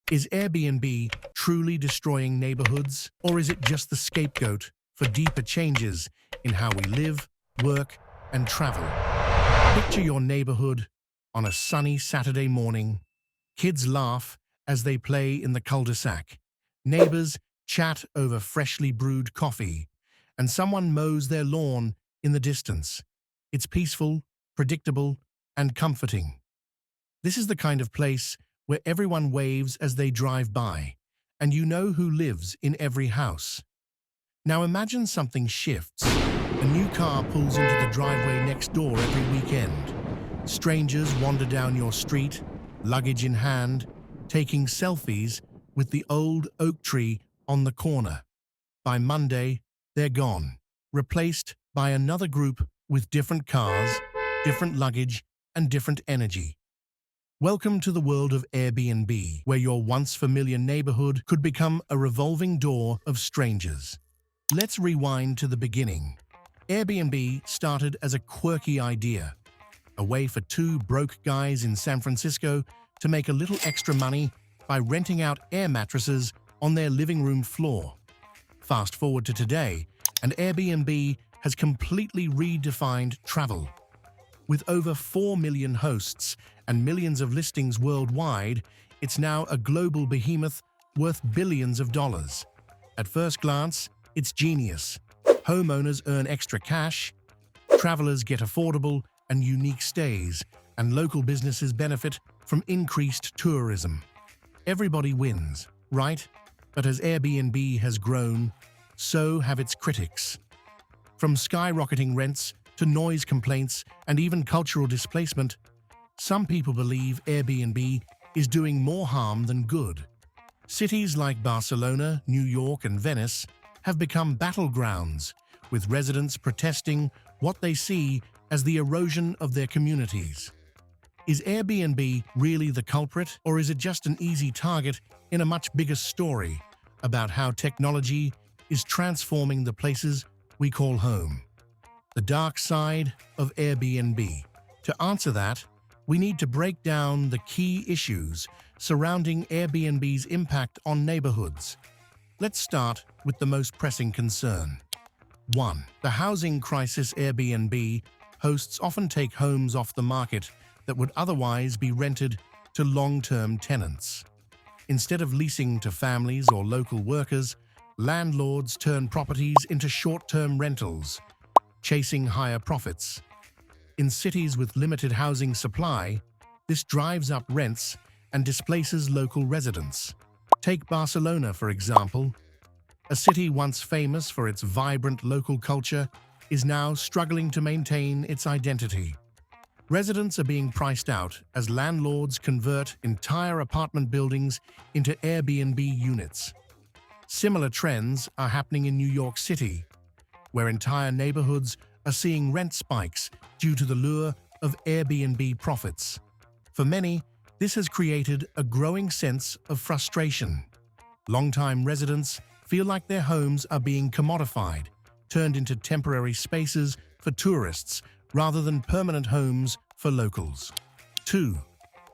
Is Airbnb truly destroying neighborhoods, or is it just the scapegoat for deeper changes in how we live, work, and travel? Picture your neighborhood on a sunny Saturday morning. Kids laugh as they play in the cul-de-sac. Neighbors chat over freshly brewed coffee, and someone mows their lawn in the distance. It's peaceful, predictable, and comforting. This is the kind of place where everyone waves as they drive by, and you know who lives in every house. Now imagine something shifts. A new car pulls into the driveway next door every weekend. Strangers wander down your street, luggage in hand, taking selfies with the old oak tree on the corner. By Monday, they're gone, replaced by another group with different cars, different luggage, and different energy. Welcome to the world of Airbnb, where your once familiar neighborhood could become a revolving door of strangers. Let's rewind to the beginning. Airbnb started as a quirky idea, a way for two broke guys in San Francisco to make a little extra money by renting out air mattresses on their living room floor. Fast forward to today, and Airbnb has completely redefined travel. With over 4 million hosts and millions of listings worldwide, it's now a global behemoth worth billions of dollars. At first glance, it's genius. Homeowners earn extra cash, travelers get affordable and unique stays, and local businesses benefit from increased tourism. Everybody wins, right? But as Airbnb has grown, so have its critics. From skyrocketing rents to noise complaints and even cultural displacement, some people believe Airbnb is doing more harm than good. Cities like Barcelona, New York, and Venice have become battlegrounds, with residents protesting what they see as the erosion of their communities. Is Airbnb really the culprit, or is it just an easy target in a much bigger story about how technology is transforming the places we call home? The dark side of Airbnb. To answer that, we need to break down the key issues surrounding Airbnb's impact on neighborhoods. Let's start with the most pressing concern. 1. The housing crisis. Airbnb hosts often take homes off the market that would otherwise be rented to long-term tenants. Instead of leasing to families or local workers, landlords turn properties into short-term rentals, chasing higher profits. In cities with limited housing supply, this drives up rents and displaces local residents. Take Barcelona, for example. A city once famous for its vibrant local culture is now struggling to maintain its identity. Residents are being priced out as landlords convert entire apartment buildings into Airbnb units. Similar trends are happening in New York City, where entire neighborhoods are seeing rent spikes due to the lure of Airbnb profits. For many, this has created a growing sense of frustration. Longtime residents feel like their homes are being commodified, turned into temporary spaces for tourists rather than permanent homes for locals. 2.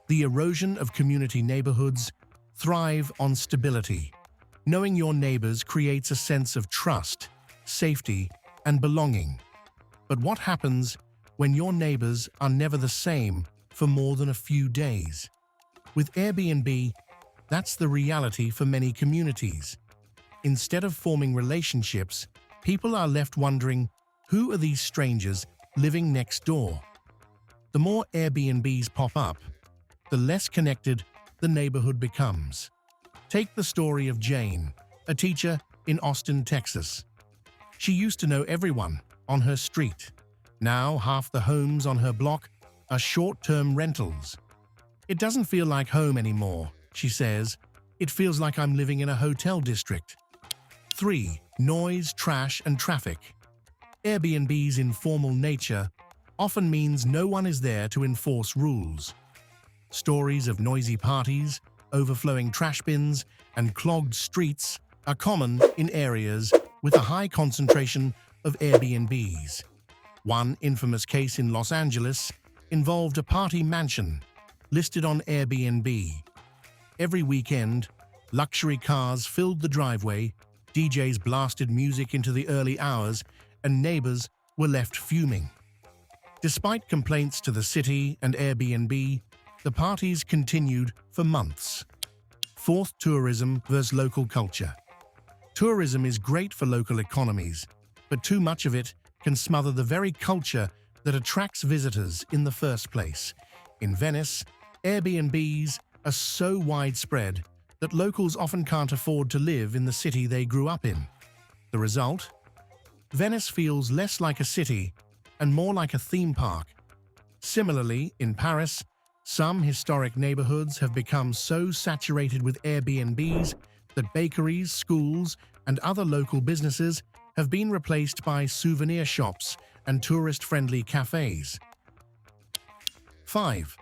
The erosion of community neighborhoods thrive on stability. Knowing your neighbors creates a sense of trust, safety, and belonging. But what happens when your neighbors are never the same for more than a few days? With Airbnb, that's the reality for many communities. Instead of forming relationships, people are left wondering, who are these strangers living next door? The more Airbnbs pop up, the less connected the neighborhood becomes. Take the story of Jane, a teacher in Austin, Texas. She used to know everyone on her street. Now half the homes on her block are short-term rentals. "It doesn't feel like home anymore," she says. "It feels like I'm living in a hotel district." 3. Noise, trash, and traffic. Airbnb's informal nature often means no one is there to enforce rules. Stories of noisy parties, overflowing trash bins, and clogged streets are common in areas with a high concentration of Airbnbs. One infamous case in Los Angeles involved a party mansion listed on Airbnb. Every weekend, luxury cars filled the driveway, DJs blasted music into the early hours, and neighbors were left fuming. Despite complaints to the city and Airbnb, the parties continued for months. Fourth, tourism versus local culture. Tourism is great for local economies, but too much of it can smother the very culture that attracts visitors in the first place. In Venice, Airbnbs are so widespread that locals often can't afford to live in the city they grew up in. The result? Venice feels less like a city and more like a theme park. Similarly, in Paris, some historic neighborhoods have become so saturated with Airbnbs that bakeries, schools, and other local businesses have been replaced by souvenir shops and tourist-friendly cafes. 5.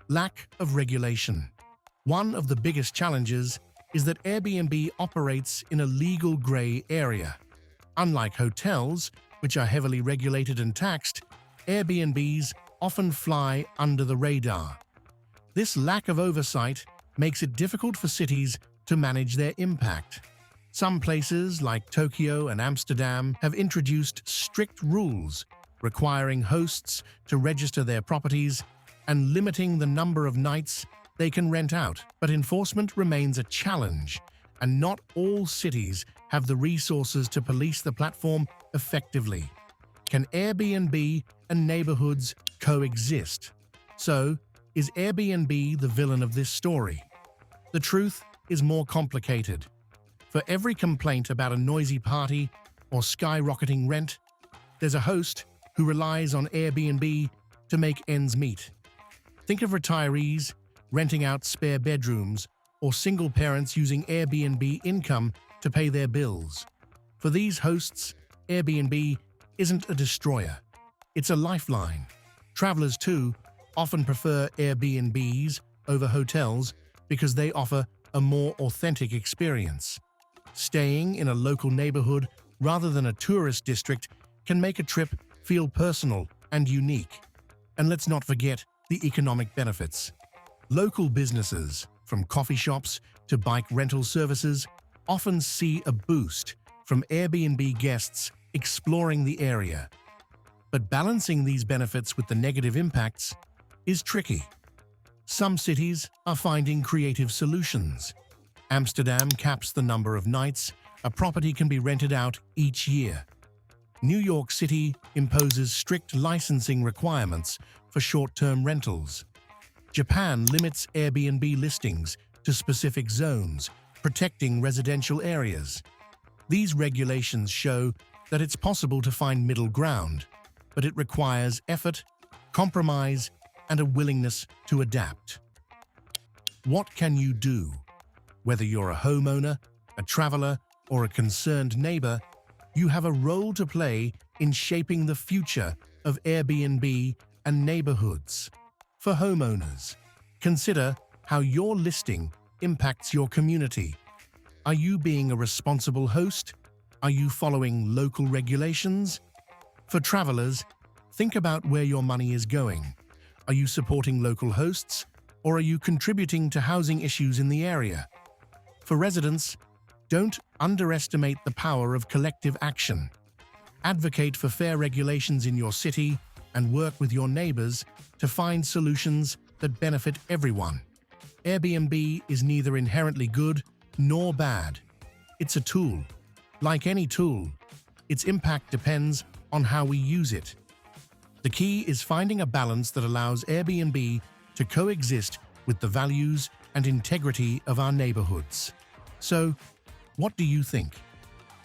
Lack of regulation. One of the biggest challenges is that Airbnb operates in a legal gray area. Unlike hotels, which are heavily regulated and taxed, Airbnbs often fly under the radar. This lack of oversight makes it difficult for cities to manage their impact. Some places, like Tokyo and Amsterdam, have introduced strict rules requiring hosts to register their properties and limiting the number of nights they can rent out. But enforcement remains a challenge, and not all cities have the resources to police the platform effectively. Can Airbnb and neighborhoods coexist? So, is Airbnb the villain of this story? The truth is more complicated. For every complaint about a noisy party or skyrocketing rent, there's a host who relies on Airbnb to make ends meet. Think of retirees renting out spare bedrooms or single parents using Airbnb income to pay their bills. For these hosts, Airbnb isn't a destroyer. It's a lifeline. Travelers, too, often prefer Airbnbs over hotels because they offer a more authentic experience. Staying in a local neighborhood rather than a tourist district can make a trip feel personal and unique. And let's not forget the economic benefits. Local businesses, from coffee shops to bike rental services, often see a boost from Airbnb guests exploring the area. But balancing these benefits with the negative impacts is tricky. Some cities are finding creative solutions. Amsterdam caps the number of nights a property can be rented out each year. New York City imposes strict licensing requirements for short-term rentals. Japan limits Airbnb listings to specific zones, protecting residential areas. These regulations show that it's possible to find middle ground, but it requires effort, compromise, and a willingness to adapt. What can you do? Whether you're a homeowner, a traveler, or a concerned neighbor, you have a role to play in shaping the future of Airbnb and neighborhoods. For homeowners, consider how your listing impacts your community. Are you being a responsible host? Are you following local regulations? For travelers, think about where your money is going. Are you supporting local hosts, or are you contributing to housing issues in the area? For residents, don't underestimate the power of collective action. Advocate for fair regulations in your city and work with your neighbors to find solutions that benefit everyone. Airbnb is neither inherently good nor bad. It's a tool. Like any tool, its impact depends on how we use it. The key is finding a balance that allows Airbnb to coexist with the values and integrity of our neighborhoods. So, what do you think?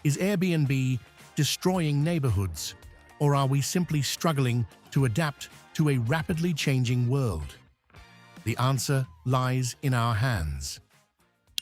Is Airbnb destroying neighborhoods, or are we simply struggling to adapt to a rapidly changing world? The answer lies in our hands.